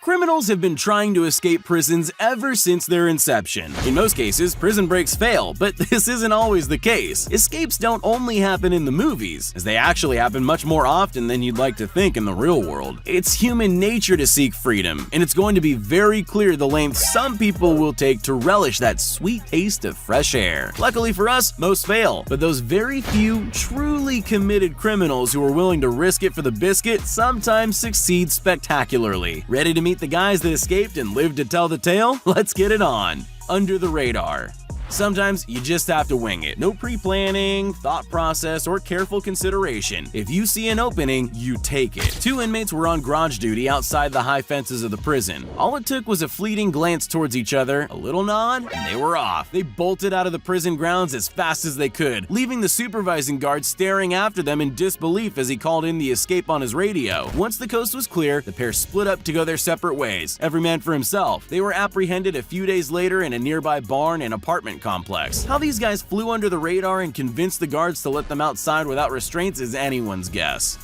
Criminals have been trying to escape prisons ever since their inception. In most cases, prison breaks fail, but this isn't always the case. Escapes don't only happen in the movies, as they actually happen much more often than you'd like to think in the real world. It's human nature to seek freedom, and it's going to be very clear the lengths some people will take to relish that sweet taste of fresh air. Luckily for us, most fail, but those very few truly committed criminals who are willing to risk it for the biscuit sometimes succeed spectacularly. Ready to meet the guys that escaped and lived to tell the tale? Let's get it on. Under the radar. Sometimes you just have to wing it. No pre-planning, thought process, or careful consideration. If you see an opening, you take it. Two inmates were on garage duty outside the high fences of the prison. All it took was a fleeting glance towards each other, a little nod, and they were off. They bolted out of the prison grounds as fast as they could, leaving the supervising guard staring after them in disbelief as he called in the escape on his radio. Once the coast was clear, the pair split up to go their separate ways, every man for himself. They were apprehended a few days later in a nearby barn and apartment complex. How these guys flew under the radar and convinced the guards to let them outside without restraints is anyone's guess.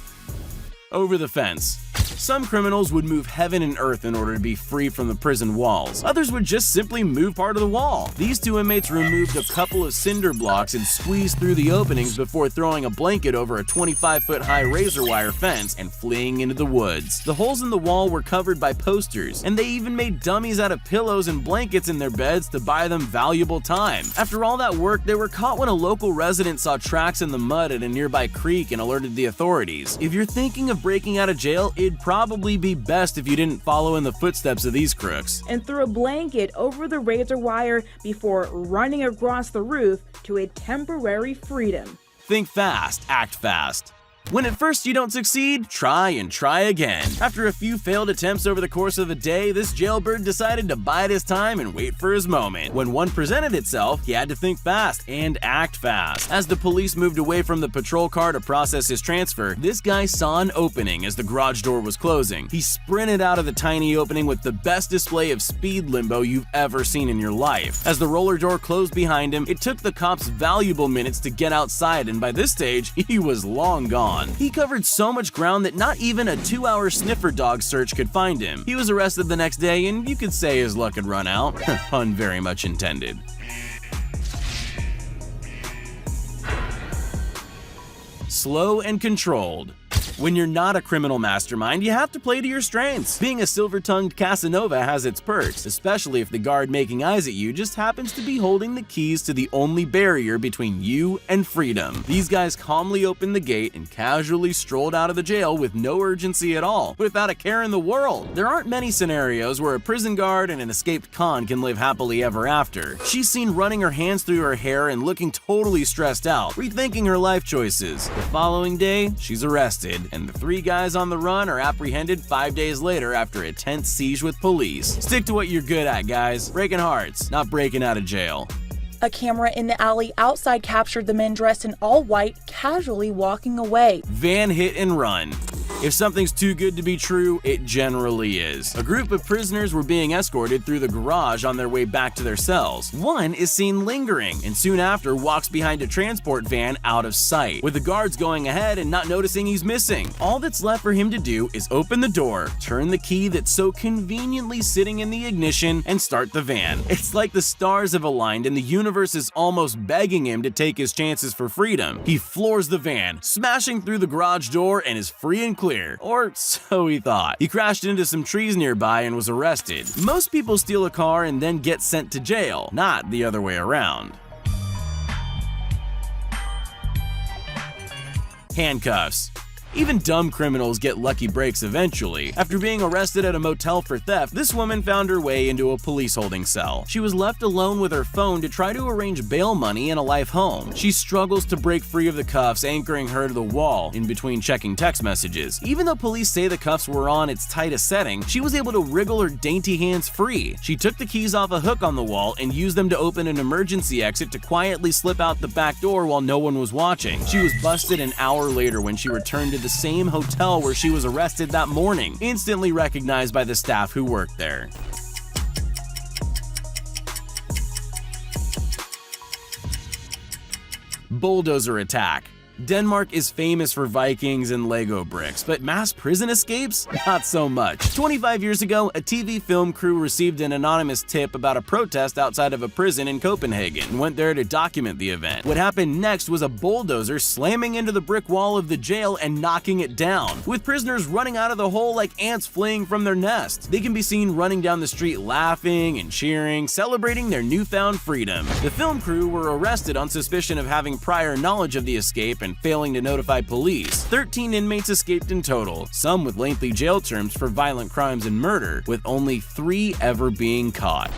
Over the fence. Some criminals would move heaven and earth in order to be free from the prison walls. Others would just simply move part of the wall. These two inmates removed a couple of cinder blocks and squeezed through the openings before throwing a blanket over a 25-foot-high razor wire fence and fleeing into the woods. The holes in the wall were covered by posters, and they even made dummies out of pillows and blankets in their beds to buy them valuable time. After all that work, they were caught when a local resident saw tracks in the mud at a nearby creek and alerted the authorities. If you're thinking of breaking out of jail, it'd probably be best if you didn't follow in the footsteps of these crooks. And threw a blanket over the razor wire before running across the roof to a temporary freedom. Think fast, act fast. When at first you don't succeed, try and try again. After a few failed attempts over the course of a day, this jailbird decided to bide his time and wait for his moment. When one presented itself, he had to think fast and act fast. As the police moved away from the patrol car to process his transfer, this guy saw an opening as the garage door was closing. He sprinted out of the tiny opening with the best display of speed limbo you've ever seen in your life. As the roller door closed behind him, it took the cops valuable minutes to get outside, and by this stage, he was long gone. He covered so much ground that not even a 2-hour sniffer dog search could find him. He was arrested the next day, and you could say his luck had run out. Pun very much intended. Slow and controlled. When you're not a criminal mastermind, you have to play to your strengths. Being a silver-tongued Casanova has its perks, especially if the guard making eyes at you just happens to be holding the keys to the only barrier between you and freedom. These guys calmly opened the gate and casually strolled out of the jail with no urgency at all, without a care in the world. There aren't many scenarios where a prison guard and an escaped con can live happily ever after. She's seen running her hands through her hair and looking totally stressed out, rethinking her life choices. The following day, she's arrested, and the three guys on the run are apprehended 5 days later after a tense siege with police. Stick to what you're good at, guys. Breaking hearts, not breaking out of jail. A camera in the alley outside captured the men dressed in all white casually walking away. Van hit and run. If something's too good to be true, it generally is. A group of prisoners were being escorted through the garage on their way back to their cells. One is seen lingering, and soon after walks behind a transport van out of sight, with the guards going ahead and not noticing he's missing. All that's left for him to do is open the door, turn the key that's so conveniently sitting in the ignition, and start the van. It's like the stars have aligned and the universe is almost begging him to take his chances for freedom. He floors the van, smashing through the garage door, and is free and clear. Or so he thought. He crashed into some trees nearby and was arrested. Most people steal a car and then get sent to jail, not the other way around. Handcuffs. Even dumb criminals get lucky breaks eventually. After being arrested at a motel for theft, this woman found her way into a police holding cell. She was left alone with her phone to try to arrange bail money and a life home. She struggles to break free of the cuffs, anchoring her to the wall in between checking text messages. Even though police say the cuffs were on its tightest setting, she was able to wriggle her dainty hands free. She took the keys off a hook on the wall and used them to open an emergency exit to quietly slip out the back door while no one was watching. She was busted an hour later when she returned to the same hotel where she was arrested that morning, instantly recognized by the staff who worked there. Bulldozer attack. Denmark is famous for Vikings and Lego bricks, but mass prison escapes? Not so much. 25 years ago, a TV film crew received an anonymous tip about a protest outside of a prison in Copenhagen and went there to document the event. What happened next was a bulldozer slamming into the brick wall of the jail and knocking it down, with prisoners running out of the hole like ants fleeing from their nest. They can be seen running down the street laughing and cheering, celebrating their newfound freedom. The film crew were arrested on suspicion of having prior knowledge of the escape and failing to notify police. 13 inmates escaped in total, some with lengthy jail terms for violent crimes and murder, with only 3 ever being caught.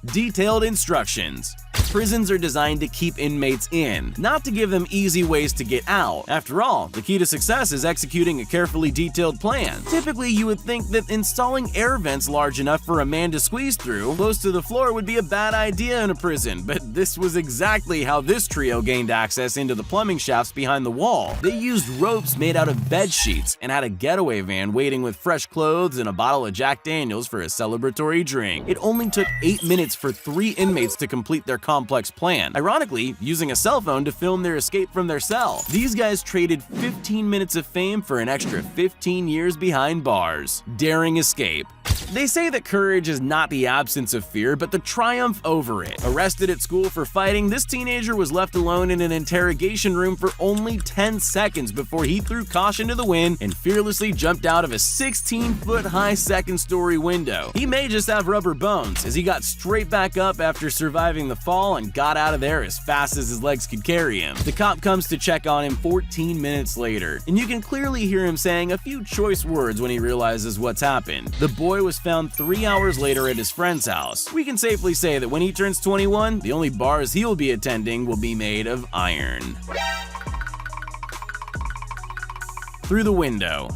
Detailed instructions. Prisons are designed to keep inmates in, not to give them easy ways to get out. After all, the key to success is executing a carefully detailed plan. Typically, you would think that installing air vents large enough for a man to squeeze through close to the floor would be a bad idea in a prison, but this was exactly how this trio gained access into the plumbing shafts behind the wall. They used ropes made out of bed sheets and had a getaway van waiting with fresh clothes and a bottle of Jack Daniels for a celebratory drink. It only took 8 minutes for 3 inmates to complete their complex plan, ironically using a cell phone to film their escape from their cell. These guys traded 15 minutes of fame for an extra 15 years behind bars. Daring escape. They say that courage is not the absence of fear, but the triumph over it. Arrested at school for fighting, this teenager was left alone in an interrogation room for only 10 seconds before he threw caution to the wind and fearlessly jumped out of a 16-foot-high second-story window. He may just have rubber bones, as he got straight back up after surviving the fall and got out of there as fast as his legs could carry him. The cop comes to check on him 14 minutes later, and you can clearly hear him saying a few choice words when he realizes what's happened. The boy was found 3 hours later at his friend's house. We can safely say that when he turns 21, the only bars he'll be attending will be made of iron. Through the window.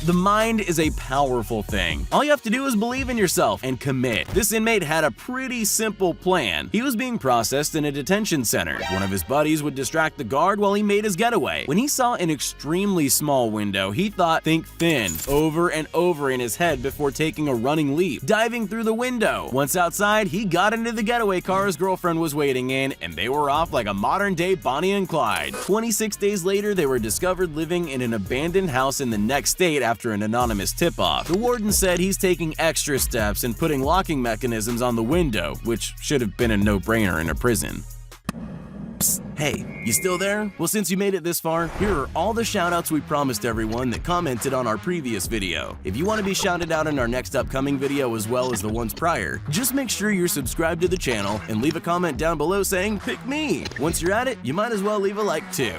The mind is a powerful thing. All you have to do is believe in yourself and commit. This inmate had a pretty simple plan. He was being processed in a detention center. One of his buddies would distract the guard while he made his getaway. When he saw an extremely small window, he thought "think thin" over and over in his head before taking a running leap, diving through the window. Once outside, he got into the getaway car his girlfriend was waiting in, and they were off like a modern-day Bonnie and Clyde. 26 days later, they were discovered living in an abandoned house in the next state after an anonymous tip-off. The warden said he's taking extra steps and putting locking mechanisms on the window, which should have been a no-brainer in a prison. Psst, hey, you still there? Well, since you made it this far, here are all the shout-outs we promised everyone that commented on our previous video. If you want to be shouted out in our next upcoming video as well as the ones prior, just make sure you're subscribed to the channel and leave a comment down below saying, "Pick me!" Once you're at it, you might as well leave a like too.